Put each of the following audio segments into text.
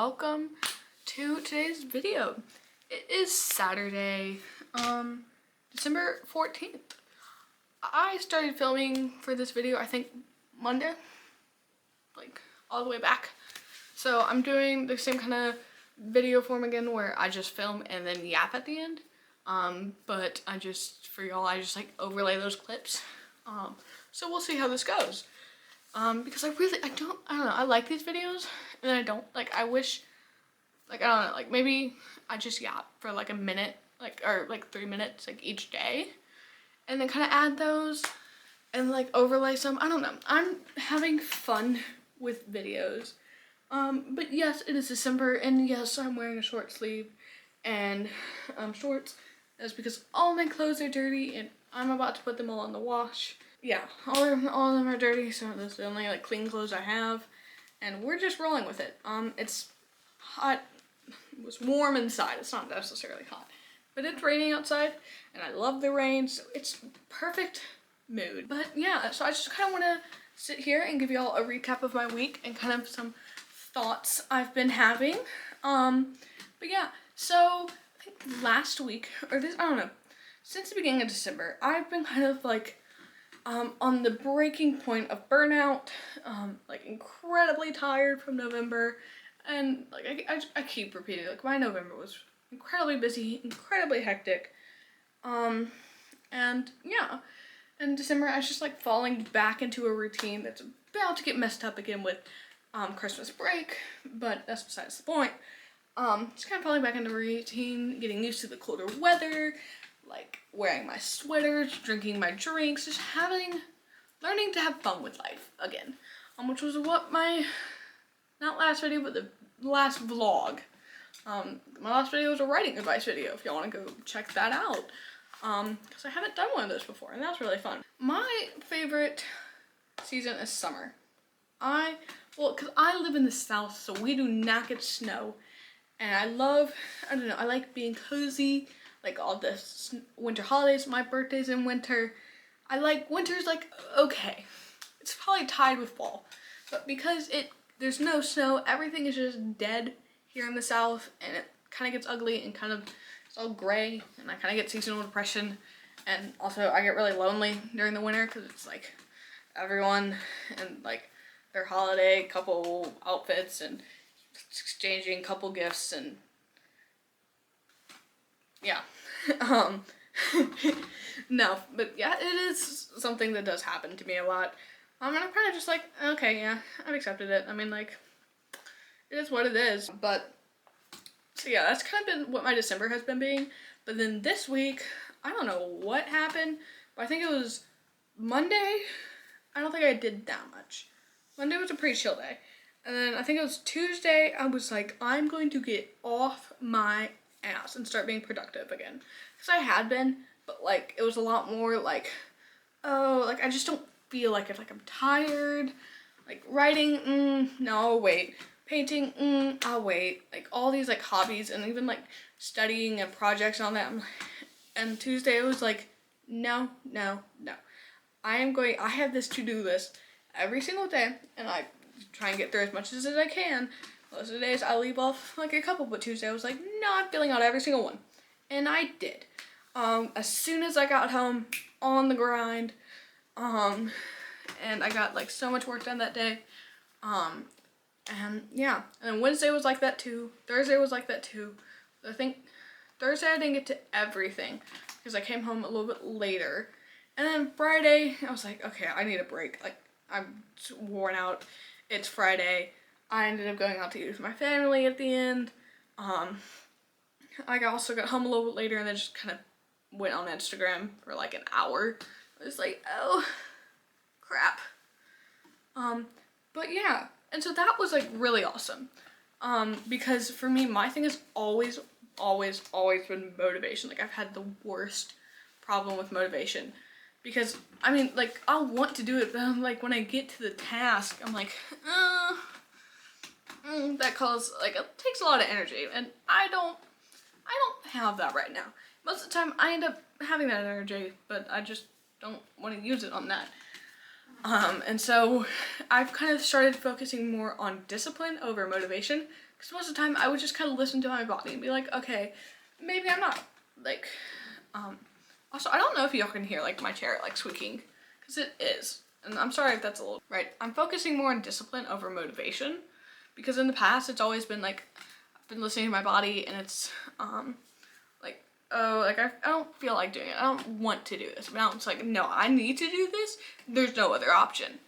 welcome to today's video. It is Saturday, December 14th. I started filming for this video, I think Monday, like all the way back. So I'm doing the same kind of video form again where I just film and then yap at the end. But for y'all, I just like overlay those clips. So we'll see how this goes. Because I don't know, I like these videos and then I don't, like I wish, like I don't know, like maybe I just yap for like a minute, or 3 minutes like each day and then kind of add those and like overlay some. I don't know, I'm having fun with videos. But yes, it is December and yes, I'm wearing a short sleeve and shorts. That's because all my clothes are dirty and I'm about to put them all in the wash. Yeah, all of them are dirty, so this is the only like clean clothes I have, and we're just rolling with it. It's hot. It was warm inside. It's not necessarily hot, but it's raining outside, and I love the rain, so it's perfect mood. But yeah, so I just kind of want to sit here and give y'all a recap of my week and kind of some thoughts I've been having. But yeah, so I think last week, or this, I don't know, since the beginning of December, I've been kind of like on the breaking point of burnout, like incredibly tired from November, and like I keep repeating, like my November was incredibly busy, incredibly hectic, and yeah, in December I was just like falling back into a routine that's about to get messed up again with Christmas break, but that's besides the point. Just kind of falling back into routine, getting used to the colder weather, like wearing my sweaters, drinking my drinks, just learning to have fun with life again. Which was what not last video, but the last vlog. My last video was a writing advice video, if y'all want to go check that out. Because I haven't done one of those before, and that's really fun. My favorite season is summer. Because I live in the South, so we do not get snow. And I don't know, I like being cozy, like all the winter holidays. My birthday's in winter. I like winter's like, okay. It's probably tied with fall. But because there's no snow, everything is just dead here in the South, and it kind of gets ugly and it's all gray, and I kind of get seasonal depression. And also I get really lonely during the winter because it's like everyone and like their holiday couple outfits and exchanging couple gifts and yeah. No, but yeah, it is something that does happen to me a lot. And I'm kind of just like, okay, yeah, I've accepted it. I mean, like, it is what it is. But, so yeah, that's kind of been what my December has been being. But then this week, I don't know what happened, but I think it was Monday. I don't think I did that much. Monday was a pretty chill day. And then I think it was Tuesday, I was like, I'm going to get off my ass and start being productive again. Because I had been, but like, it was a lot more like, oh, like I just don't feel like it. Like I'm tired. Like writing, no, I'll wait. Painting, I'll wait. Like all these like hobbies and even like studying and projects and all that. And Tuesday it was like, no. I have this to-do list every single day, and I try and get through as much as I can. Most of the days I leave off like a couple, but Tuesday I was like, no, I'm filling out every single one. And I did. As soon as I got home, on the grind, and I got like so much work done that day. And yeah, and then Wednesday was like that too. Thursday was like that too. I think Thursday I didn't get to everything because I came home a little bit later. And then Friday, I was like, okay, I need a break. Like, I'm worn out. It's Friday. I ended up going out to eat with my family at the end. I also got home a little bit later and then just kind of went on Instagram for like an hour. I was like, oh, crap. But yeah, and so that was like really awesome. Because for me, my thing has always been motivation. Like I've had the worst problem with motivation. Because, I mean, like, I'll want to do it, but I'm like, when I get to the task, I'm like, that like, it takes a lot of energy, and I don't have that right now. Most of the time, I end up having that energy, but I just don't want to use it on that. And so I've kind of started focusing more on discipline over motivation, Because most of the time I would just kind of listen to my body and be like, okay, maybe I'm not, like, also, I don't know if y'all can hear, like, my chair, like, squeaking, because it is. And I'm sorry if that's a little, right. I'm focusing more on discipline over motivation, because in the past, it's always been, like, I've been listening to my body, and it's, like, oh, like, I don't feel like doing it. I don't want to do this. But now it's like, no, I need to do this. There's no other option.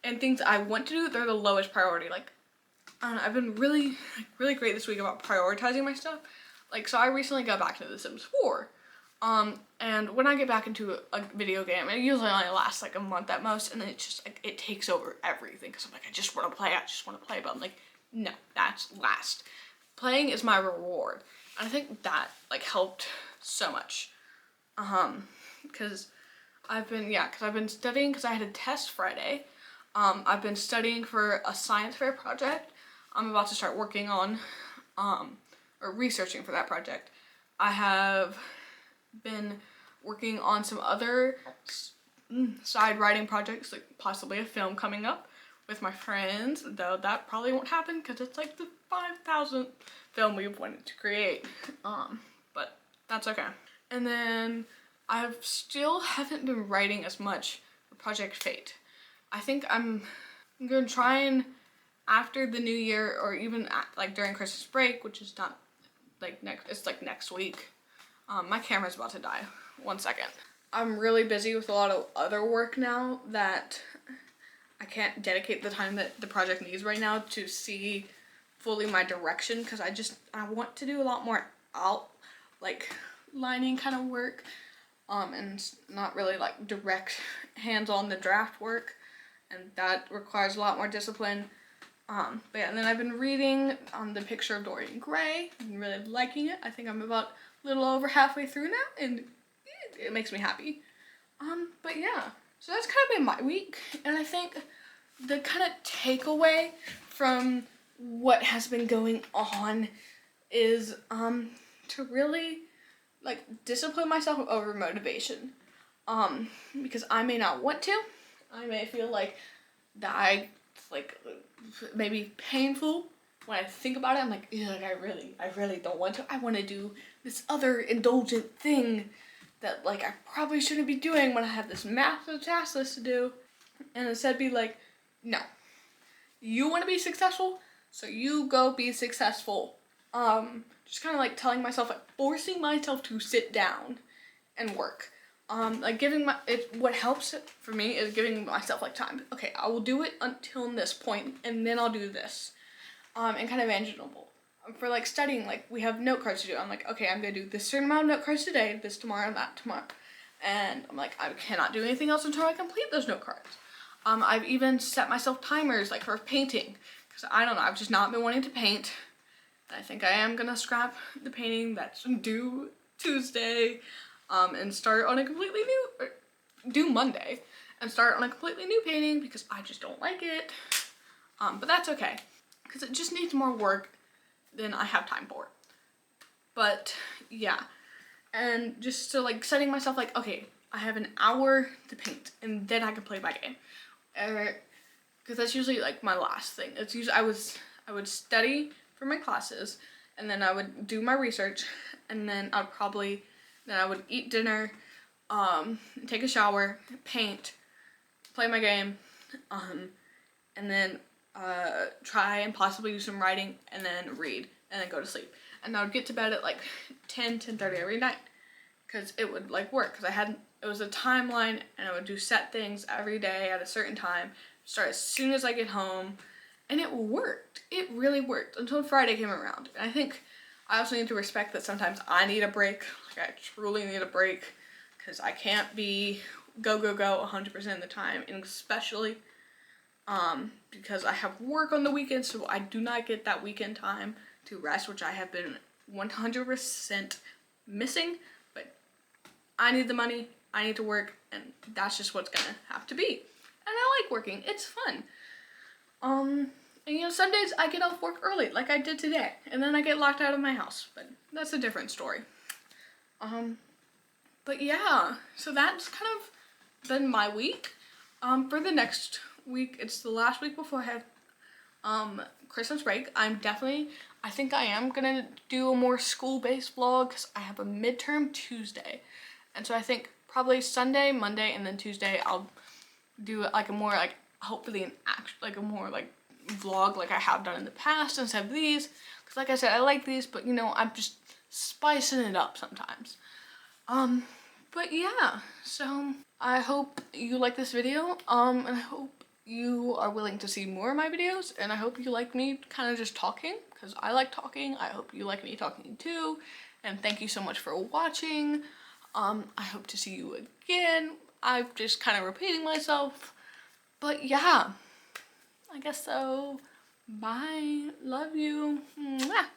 And things I want to do, they're the lowest priority. Like, I don't know, I've been really, like, really great this week about prioritizing my stuff. Like, so I recently got back into The Sims 4. And when I get back into a video game, it usually only lasts like a month at most, and then it's just like, it takes over everything, because I'm like, I just want to play, but I'm like, no, that's last. Playing is my reward. And I think that, like, helped so much. Because I've been studying, because I had a test Friday. I've been studying for a science fair project. I'm about to start working on, or researching for that project. I have been working on some other side writing projects, like possibly a film coming up with my friends, though that probably won't happen because it's like the 5,000th film we've wanted to create, but that's okay. And then I still haven't been writing as much for Project.Fate. I think I'm gonna try and, after the new year, or even like during Christmas break, which is not like it's like next week. My camera's about to die. 1 second. I'm really busy with a lot of other work now that I can't dedicate the time that the project needs right now to see fully my direction, because I want to do a lot more lining kind of work, and not really like direct hands-on the draft work, and that requires a lot more discipline. But yeah, and then I've been reading The Picture of Dorian Gray. I'm really liking it. I think I'm about a little over halfway through now, and it makes me happy. But yeah, so that's kind of been my week, and I think the kind of takeaway from what has been going on is to really, like, discipline myself over motivation, because I may not want to. I may feel like that maybe painful when I think about it. I'm like, ugh, I really don't want to. I want to do this other indulgent thing that, like, I probably shouldn't be doing when I have this massive task list to do. And instead be like, no, you want to be successful, so you go be successful. Just kind of like telling myself, like, forcing myself to sit down and work. Like what helps for me is giving myself, like, time. Okay, I will do it until this point, and then I'll do this. And kind of manageable. For, like, studying, like, we have note cards to do. I'm like, okay, I'm gonna do this certain amount of note cards today, this tomorrow, and that tomorrow. And I'm like, I cannot do anything else until I complete those note cards. I've even set myself timers, like, for painting, because I don't know, I've just not been wanting to paint. I think I am gonna scrap the painting that's due Tuesday, and start on a completely new, due Monday, and start on a completely new painting, because I just don't like it. But that's okay, because it just needs more work than I have time for. But yeah, and just so, like, setting myself, like, okay, I have an hour to paint, and then I can play my game. Because that's usually, like, my last thing. It's usually, I would study for my classes, and then I would do my research, and then I would eat dinner, take a shower, paint, play my game, and then try and possibly do some writing, and then read, and then go to sleep. And I would get to bed at like 10:30 every night, because it would, like, work, because it was a timeline, and I would do set things every day at a certain time, start as soon as I get home, and it worked. It really worked until Friday came around. And I think I also need to respect that sometimes I need a break. Like, I truly need a break, because I can't be go 100% of the time, and especially because I have work on the weekends, so I do not get that weekend time to rest, which I have been 100% missing. But I need the money, I need to work, and that's just what's gonna have to be. And I like working, it's fun. And, you know, some days I get off work early, like I did today, and then I get locked out of my house, but that's a different story. But yeah, so that's kind of been my week. For the next week, it's the last week before I have Christmas break, I think I am gonna do a more school-based vlog because I have a midterm Tuesday. And so I think probably Sunday, Monday, and then Tuesday I'll do like a more like, hopefully like a more like vlog like I have done in the past instead of these. Because like I said, I like these, but you know, I'm just spicing it up sometimes. But yeah, so I hope you like this video, and I hope you are willing to see more of my videos, and I hope you like me kind of just talking, because I like talking. I hope you like me talking too, and thank you so much for watching. I hope to see you again. I'm just kind of repeating myself, but yeah, I guess so. Bye. Love you. Mwah.